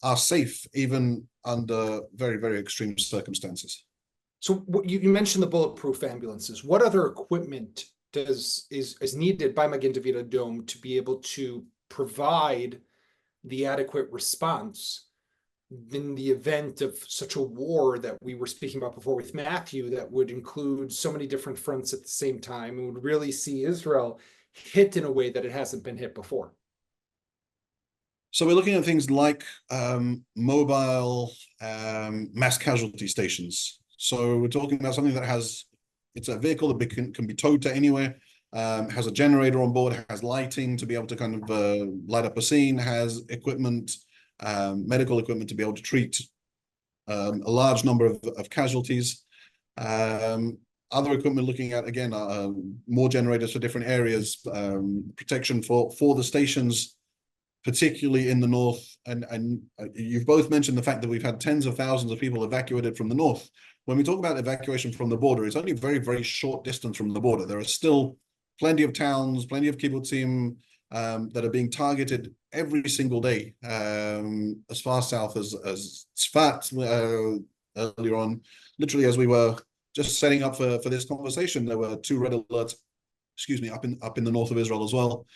are safe, even under very, very extreme circumstances. So you mentioned the bulletproof ambulances. What other equipment is needed by Magen David Adom to be able to provide the adequate response in the event of such a war that we were speaking about before with Matthew, that would include so many different fronts at the same time and would really see Israel hit in a way that it hasn't been hit before? So we're looking at things like mobile mass casualty stations. So we're talking about something that it's a vehicle that can be towed to anywhere, has a generator on board, has lighting to be able to kind of light up a scene, has equipment, medical equipment to be able to treat a large number of casualties. Other equipment looking at, again, more generators for different areas, protection for the stations, particularly in the north. And you've both mentioned the fact that we've had tens of thousands of people evacuated from the north. When we talk about evacuation from the border, it's only a very, very short distance from the border. There are still plenty of towns, plenty of kibbutzim that are being targeted every single day, as far south as Tzfat. Earlier on, literally as we were just setting up for this conversation, there were 2 red alerts, up in the north of Israel as well.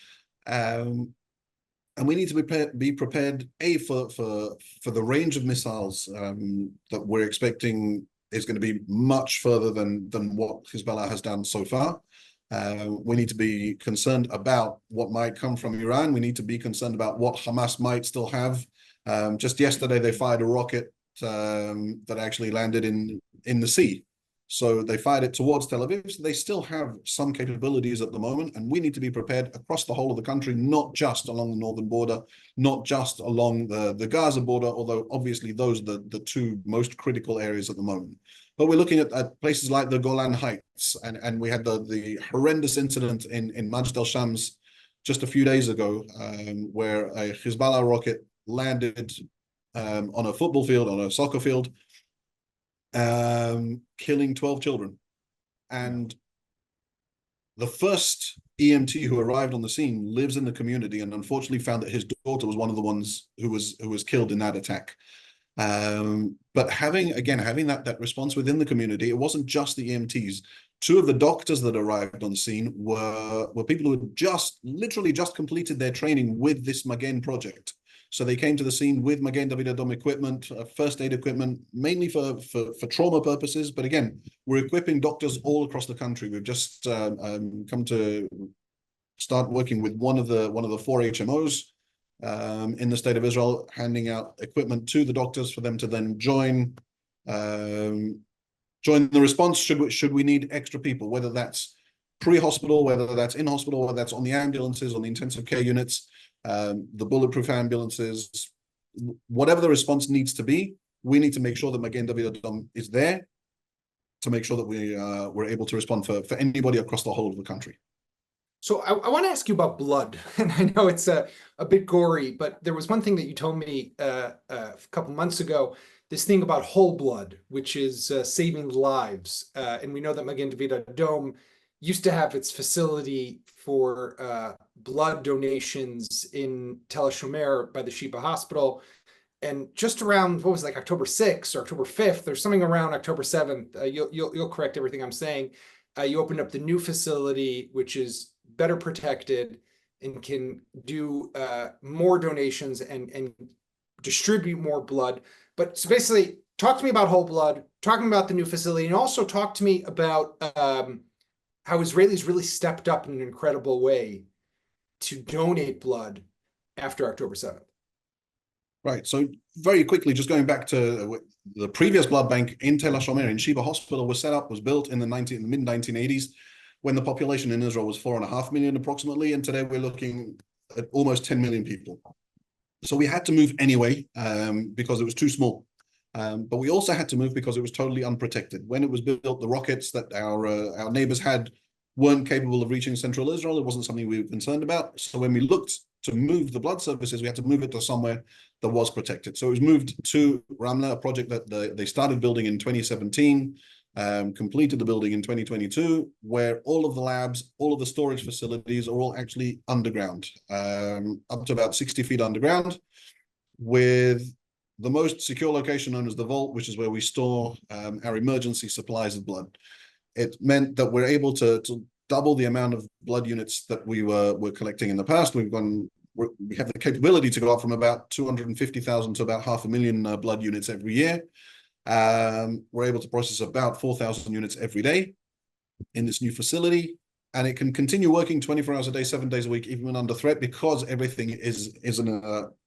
And we need to be prepared, for the range of missiles that we're expecting is going to be much further than what Hezbollah has done so far. We need to be concerned about what might come from Iran. We need to be concerned about what Hamas might still have. Just yesterday, they fired a rocket that actually landed in the sea. So they fired it towards Tel Aviv. So they still have some capabilities at the moment, and we need to be prepared across the whole of the country, not just along the northern border, not just along the Gaza border, although obviously those are the 2 most critical areas at the moment. But we're looking at places like the Golan Heights, and we had the horrendous incident in Majd al-Shams just a few days ago, where a Hezbollah rocket landed on a football field, on a soccer field, killing 12 children. And the first EMT who arrived on the scene lives in the community, and unfortunately found that his daughter was one of the ones who was killed in that attack. But having that response within the community, it wasn't just the EMTs. 2 of the doctors that arrived on the scene were people who had literally just completed their training with this Magen project. So they came to the scene with Magen David Adom equipment, first aid equipment, mainly for trauma purposes. But again, we're equipping doctors all across the country. We've just come to start working with one of the 4 HMOs in the state of Israel, handing out equipment to the doctors for them to then join join the response should we need extra people, whether that's pre-hospital, whether that's in hospital, whether that's on the ambulances, on the intensive care units, the bulletproof ambulances, whatever the response needs to be, we need to make sure that Magen David Adom is there to make sure that we're able to respond for anybody across the whole of the country. So I want to ask you about blood, and I know it's a bit gory, but there was one thing that you told me a couple months ago, this thing about whole blood, which is saving lives. And we know that Magen David Adom used to have its facility for blood donations in Tel HaShomer by the Sheba Hospital. And just around, what was it, like October 6th or October 5th, or something around October 7th, you'll correct everything I'm saying. You opened up the new facility, which is better protected and can do more donations and distribute more blood. But so basically, talk to me about whole blood, talking about the new facility, and also talk to me about how Israelis really stepped up in an incredible way to donate blood after October 7th. Right. So very quickly, just going back to the previous blood bank in Tel HaShomer, in Sheba Hospital, was built in the mid-1980s, when the population in Israel was 4.5 million approximately, and today we're looking at almost 10 million people. So we had to move anyway because it was too small. But we also had to move because it was totally unprotected. When it was built, the rockets that our neighbors had weren't capable of reaching central Israel. It wasn't something we were concerned about. So when we looked to move the blood services, we had to move it to somewhere that was protected. So it was moved to Ramla, a project that they started building in 2017, completed the building in 2022, where all of the labs, all of the storage facilities are all actually underground, up to about 60 feet underground, with the most secure location known as the vault, which is where we store our emergency supplies of blood. It meant that we're able to double the amount of blood units that we were collecting in the past. We have the capability to go up from about 250,000 to about 500,000 blood units every year. We're able to process about 4,000 units every day in this new facility, and it can continue working 24 hours a day, 7 days a week, even when under threat, because everything is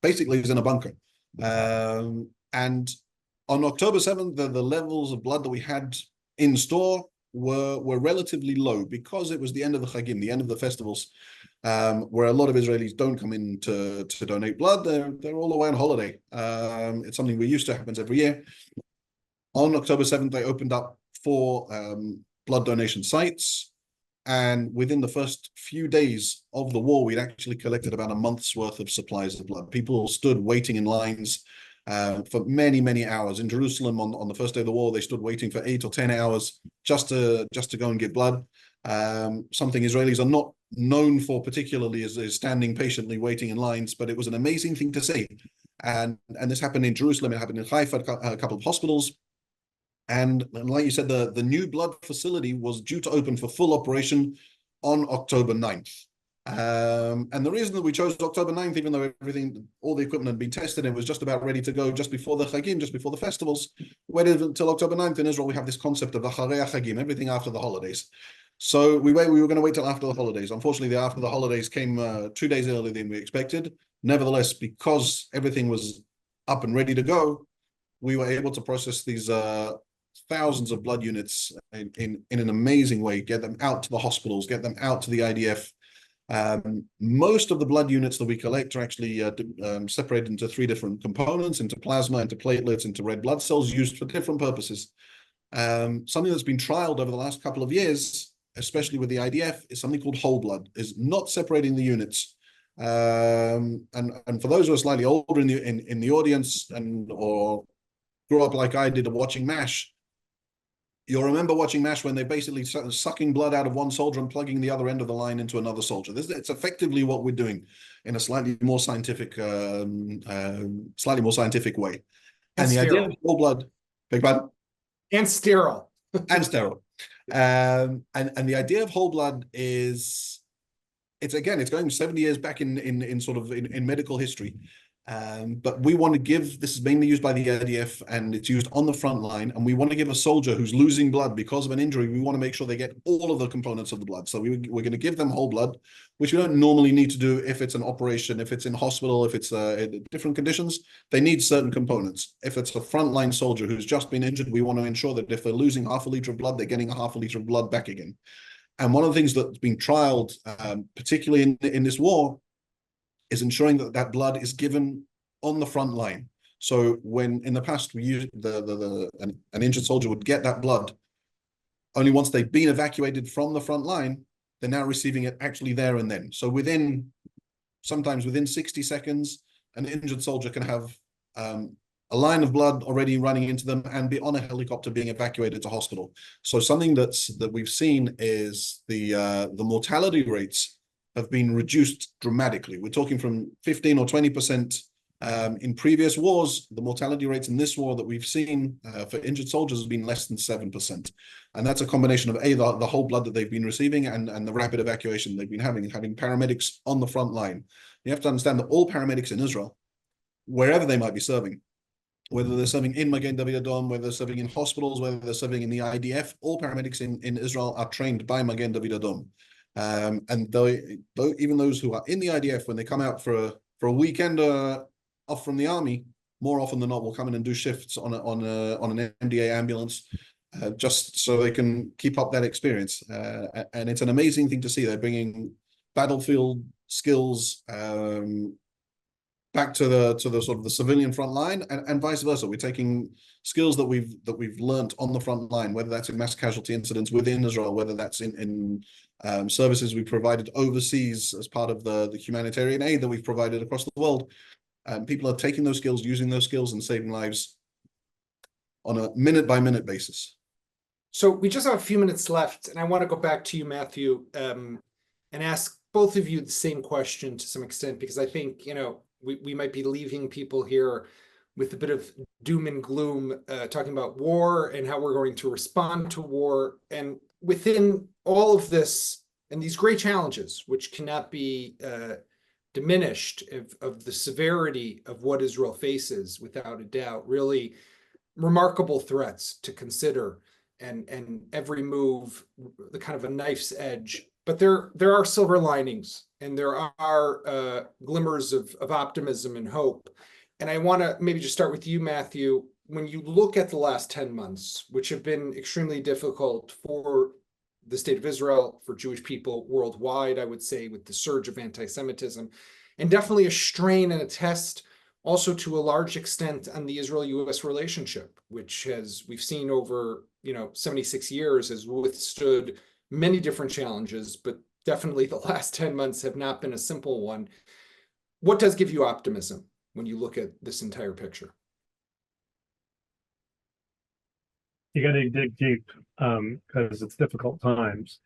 basically in a bunker. And on October 7th, the levels of blood that we had in store were relatively low, because it was the end of the Chagim, the end of the festivals, where a lot of Israelis don't come in to donate blood. They're all away on holiday. It's something we're used to, happens every year. On October 7th, they opened up 4 blood donation sites. And within the first few days of the war, we'd actually collected about a month's worth of supplies of blood. People stood waiting in lines for many, many hours. In Jerusalem, on the first day of the war, they stood waiting for 8 or 10 hours just to go and get blood. Something Israelis are not known for particularly is standing patiently waiting in lines, but it was an amazing thing to see. And this happened in Jerusalem, it happened in Haifa, a couple of hospitals. And like you said, the new blood facility was due to open for full operation on October 9th. And the reason that we chose October 9th, even though all the equipment had been tested, and it was just about ready to go just before the Chagim, just before the festivals, waited until October 9th. In Israel, we have this concept of Acharei Chagim, everything after the holidays. So we were going to wait till after the holidays. Unfortunately, after the holidays came 2 days earlier than we expected. Nevertheless, because everything was up and ready to go, we were able to process these thousands of blood units in an amazing way, get them out to the hospitals, get them out to the IDF. Most of the blood units that we collect are actually separated into 3 different components, into plasma, into platelets, into red blood cells, used for different purposes. Something that's been trialed over the last couple of years, especially with the IDF, is something called whole blood, is not separating the units. And for those who are slightly older in the audience or grew up like I did watching MASH, you'll remember watching MASH when they basically sucking blood out of one soldier and plugging the other end of the line into another soldier. It's effectively what we're doing in a slightly more scientific way. And the idea of whole blood, big pardon? And sterile. And sterile. And the idea of whole blood is, it's going 70 years back in medical history. But we want to give, this is mainly used by the IDF and it's used on the front line. And we want to give a soldier who's losing blood because of an injury, we want to make sure they get all of the components of the blood. So we're going to give them whole blood, which we don't normally need to do if it's an operation, if it's in hospital, if it's in different conditions, they need certain components. If it's a frontline soldier who's just been injured, we want to ensure that if they're losing half a liter of blood, they're getting a half a liter of blood back again. And one of the things that's been trialed, particularly in this war, is ensuring that that blood is given on the front line. So when in the past we used an injured soldier would get that blood only once they've been evacuated from the front line, they're now receiving it actually there and then. So sometimes within 60 seconds, an injured soldier can have a line of blood already running into them and be on a helicopter being evacuated to hospital. So something that we've seen is the mortality rates have been reduced dramatically. We're talking from 15 or 20% in previous wars. The mortality rates in this war that we've seen for injured soldiers has been less than 7%. And that's a combination of the whole blood that they've been receiving and the rapid evacuation they've been having paramedics on the front line. You have to understand that all paramedics in Israel, wherever they might be serving, whether they're serving in Magen David Adom, whether they're serving in hospitals, whether they're serving in the IDF, all paramedics in Israel are trained by Magen David Adom. And even those who are in the IDF, when they come out for a weekend off from the army, more often than not will come in and do shifts on an MDA ambulance, just so they can keep up that experience. And it's an amazing thing to see. They're bringing battlefield skills back to the sort of the civilian front line, and vice versa. We're taking skills that we've learned on the front line, whether that's in mass casualty incidents within Israel, whether that's in services we provided overseas as part of the humanitarian aid that we've provided across the world. People are taking those skills, using those skills, and saving lives on a minute-by-minute basis. So we just have a few minutes left, and I want to go back to you, Matthew, and ask both of you the same question to some extent, because I think, we might be leaving people here with a bit of doom and gloom, talking about war and how we're going to respond to war. And within all of this and these great challenges, which cannot be diminished of the severity of what Israel faces, without a doubt, really remarkable threats to consider, and every move, the kind of a knife's edge. But there are silver linings, and there are glimmers of optimism and hope. And I want to maybe just start with you, Matthew. When you look at the last 10 months, which have been extremely difficult for the state of Israel, for Jewish people worldwide, I would say, with the surge of anti-Semitism, and definitely a strain and a test also to a large extent on the Israel-US relationship, which we've seen over 76 years has withstood many different challenges, but definitely the last 10 months have not been a simple one. What does give you optimism when you look at this entire picture? You got to dig deep because it's difficult times.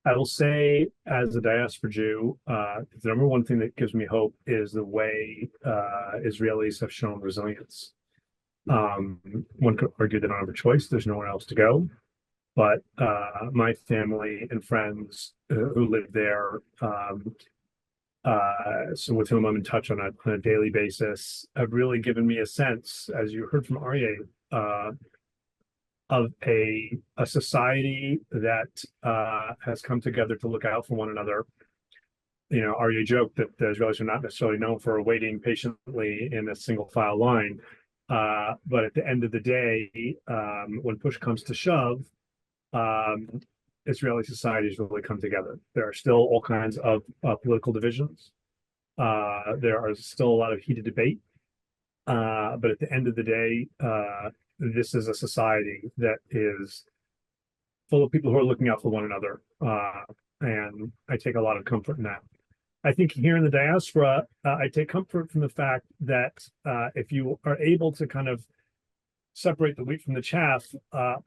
I will say, as a diaspora Jew, the number one thing that gives me hope is the way Israelis have shown resilience. One could argue they don't have a choice. There's nowhere else to go. But my family and friends who live there, so with whom I'm in touch on a daily basis, have really given me a sense, as you heard from Aryeh, of a society that has come together to look out for one another. Aryeh joked that the Israelis are not necessarily known for waiting patiently in a single file line. But at the end of the day, when push comes to shove, Israeli societies really come together. There are still all kinds of political divisions. There are still a lot of heated debate. But at the end of the day, this is a society that is full of people who are looking out for one another. And I take a lot of comfort in that. I think here in the diaspora, I take comfort from the fact that if you are able to kind of separate the wheat from the chaff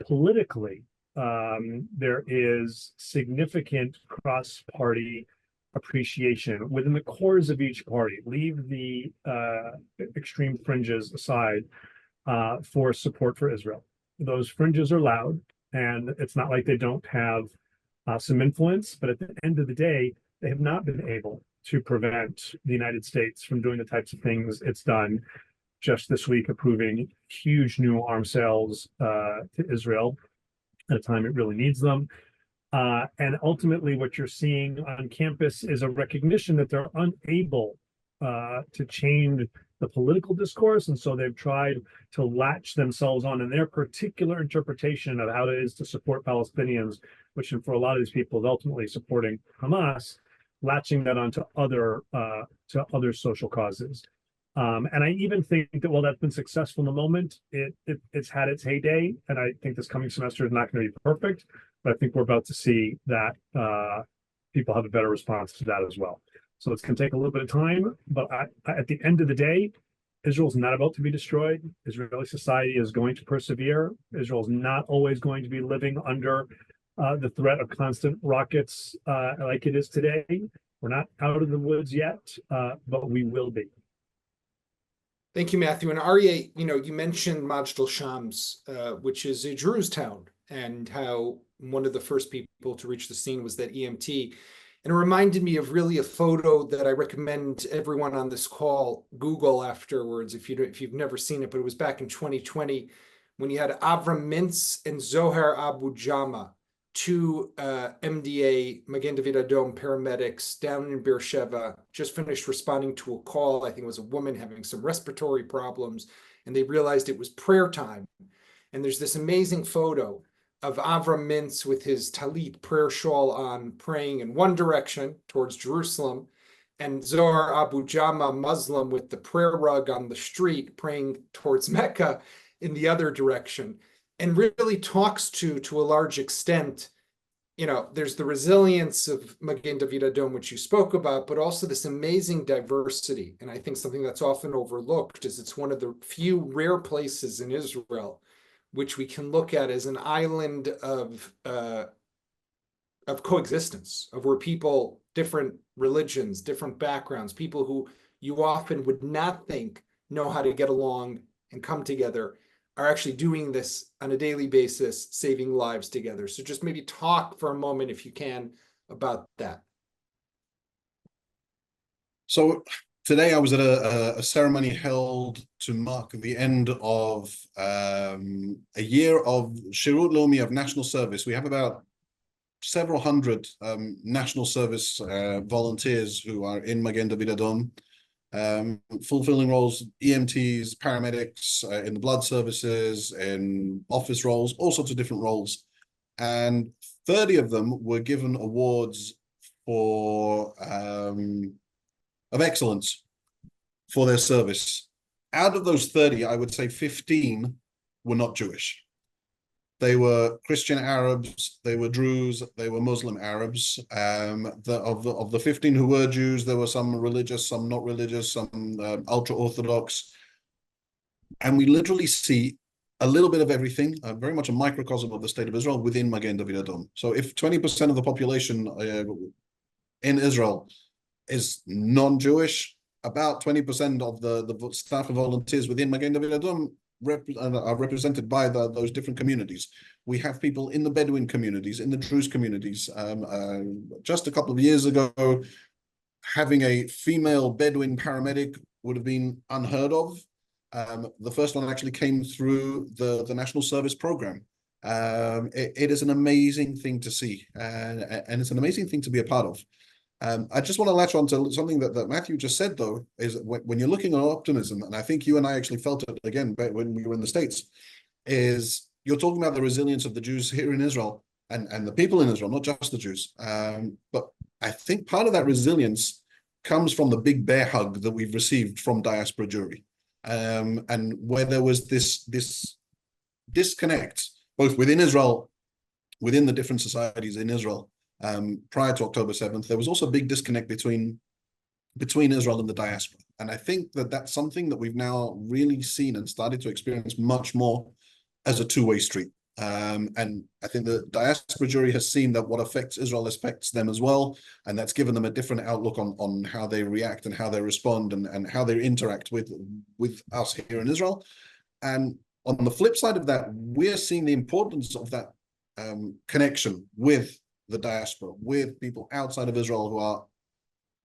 politically, there is significant cross-party appreciation within the cores of each party. Leave the extreme fringes aside for support for Israel. Those fringes are loud, and it's not like they don't have some influence, but at the end of the day, they have not been able to prevent the United States from doing the types of things it's done, just this week approving huge new arms sales to Israel at a time it really needs them. And ultimately, what you're seeing on campus is a recognition that they're unable to change the political discourse. And so they've tried to latch themselves on in their particular interpretation of how it is to support Palestinians, which for a lot of these people is ultimately supporting Hamas, latching that onto other social causes. And I even think that while that's been successful in the moment, it's had its heyday. And I think this coming semester is not going to be perfect, but I think we're about to see that people have a better response to that as well. So it's going to take a little bit of time, but at the end of the day, Israel's not about to be destroyed. Israeli society is going to persevere. Israel's not always going to be living under the threat of constant rockets like it is today. We're not out of the woods yet, but we will be. Thank you, Matthew. And Aryeh, you mentioned Majd al-Shams, which is a Druze town, and how one of the first people to reach the scene was that EMT. And it reminded me of really a photo that I recommend everyone on this call Google afterwards if you've never seen it, but it was back in 2020 when you had Avram Mintz and Zohar Abu Jama, two MDA, Magen David Adom paramedics down in Beersheba, just finished responding to a call. I think it was a woman having some respiratory problems, and they realized it was prayer time. And there's this amazing photo of Avram Mintz with his talit prayer shawl on, praying in one direction towards Jerusalem, and Zohar Abu Jama, Muslim, with the prayer rug on the street, praying towards Mecca in the other direction. And really talks to a large extent, there's the resilience of Magen David Adom, which you spoke about, but also this amazing diversity. And I think something that's often overlooked is it's one of the few rare places in Israel which we can look at as an island of coexistence, of where people, different religions, different backgrounds, people who you often would not think know how to get along and come together, are actually doing this on a daily basis, saving lives together. So just maybe talk for a moment, if you can, about that. So today I was at a ceremony held to mark the end of a year of Shirut Leumi, of national service. We have about several hundred national service volunteers who are in Magen David Adom, fulfilling roles, EMTs, paramedics, in the blood services, in office roles, all sorts of different roles. And 30 of them were given awards for of excellence for their service. Out of those 30, I would say 15 were not Jewish. They were Christian Arabs, they were Druze, they were Muslim Arabs. Of the 15 who were Jews, there were some religious, some not religious, some ultra-Orthodox. And we literally see a little bit of everything, very much a microcosm of the state of Israel within Magen David Adom. So if 20% of the population in Israel is non-Jewish, about 20% of the staff and volunteers within Magen David Adom are represented by those different communities. We have people in the Bedouin communities, in the Druze communities. Just a couple of years ago, having a female Bedouin paramedic would have been unheard of. The first one actually came through the National Service Program. It is an amazing thing to see, and it's an amazing thing to be a part of. I just want to latch on to something that Matthew just said, though, is when you're looking at optimism, and I think you and I actually felt it again when we were in the States, is you're talking about the resilience of the Jews here in Israel and the people in Israel, not just the Jews. But I think part of that resilience comes from the big bear hug that we've received from diaspora Jewry, and where there was this disconnect, both within Israel, within the different societies in Israel, prior to October 7th, there was also a big disconnect between Israel and the diaspora. And I think that that's something that we've now really seen and started to experience much more as a two-way street. And I think the diaspora Jewry has seen that what affects Israel affects them as well. And that's given them a different outlook on how they react and how they respond and how they interact with us here in Israel. And on the flip side of that, we're seeing the importance of that connection with the diaspora, with people outside of Israel who are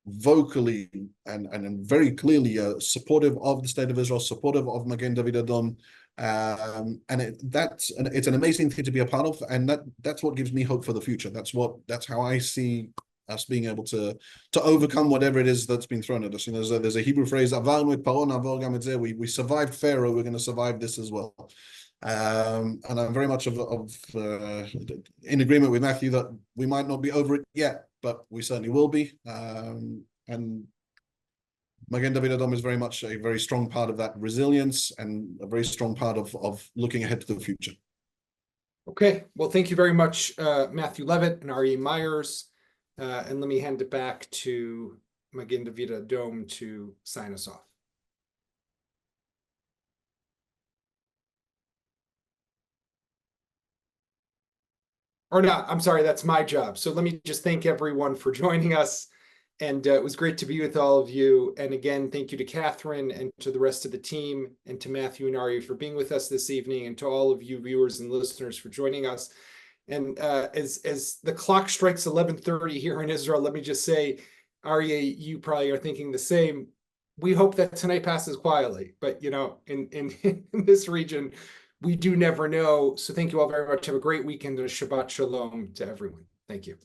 vocally and very clearly supportive of the state of Israel, supportive of Magen David Adom. And it's an amazing thing to be a part of, and that's what gives me hope for the future. That's how I see us being able to overcome whatever it is that's been thrown at us. You know, there's a Hebrew phrase, we survived Pharaoh, we're going to survive this as well. And I'm very much in agreement with Matthew that we might not be over it yet, but we certainly will be. And Magen David Adom is very much a very strong part of that resilience and a very strong part of looking ahead to the future. Okay, well, thank you very much, Matthew Levitt and Aryeh Myers. And let me hand it back to Magen David Adom to sign us off. Or not, I'm sorry, that's my job. So let me just thank everyone for joining us. And it was great to be with all of you. And again, thank you to Catherine and to the rest of the team and to Matthew and Aryeh for being with us this evening, and to all of you viewers and listeners for joining us. And as the clock strikes 11:30 here in Israel, let me just say, Aryeh, you probably are thinking the same. We hope that tonight passes quietly, but you know, in this region, we do never know. So thank you all very much. Have a great weekend and a Shabbat Shalom to everyone. Thank you.